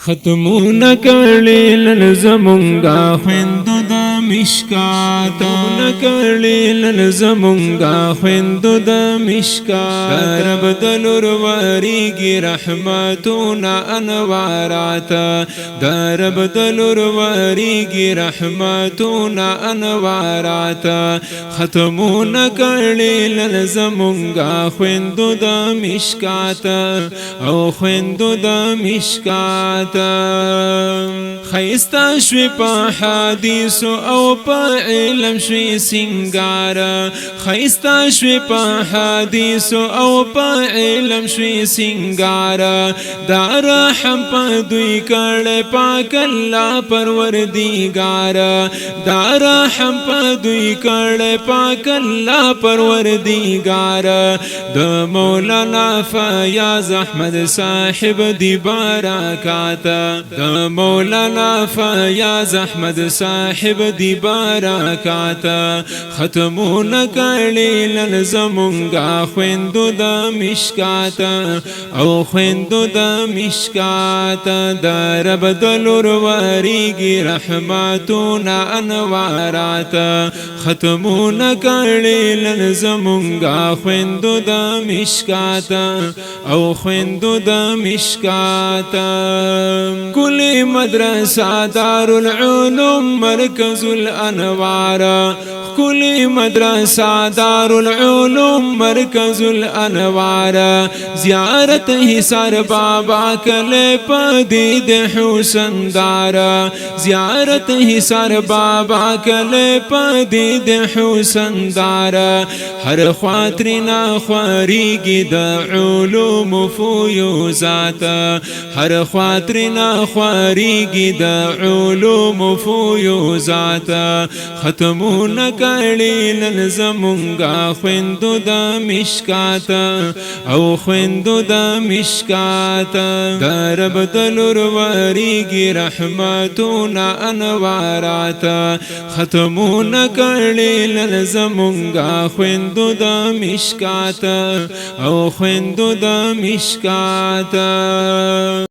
ختمونه کړي نن زمونږه خویندو د مشکات ختمونه کړي نن زمونږه خویندو د مشکات رب د لور وریږي رحمتونه انوارات د رب د لور وریږي رحمتونه انوارات ختمونه کړي نن زمونږه خویندو د مشکات او خویندو د مشکات خیستا شوی په حدیثو او په علم شوی سنگار خیستا شوی په حدیثو او په علم شوی سنگار دا رحم په دوی کړه پاک الله پروردگار دا رحم په دوی کړه پاک الله پروردگار د مولانا فیاض احمد صاحب دی برکات د مولانا فیاض احمد صاحب دی برکات ختمونه کړي نن زمونږه خویندو د مشکات او خویندو د مشکات د رب د لور وریږي رحمتونه انوارات ختمونه کړي نن زمونږه خویندو د مشکات او خویندو د مشکات کلی مدرسه دارالعلوم مرکز الانوار کلی مدرسه دارالعلوم مرکز الانوار زیارت حصار بابا کله پدید حسن دار زیارت حصار بابا کله پدید حسن دار هر خاطرنا خواریږي د علوم فیوزات هر خاطرنا خواریږي د علوم فیوزات ختمونه کړي نن زمونږه خویندو د مشکات او خویندو د مشکات د رب د لور وریږي رحمتونه انوارات ختمونه کړي نن زمونږه خویندو د مشکات او خویندو د مشکات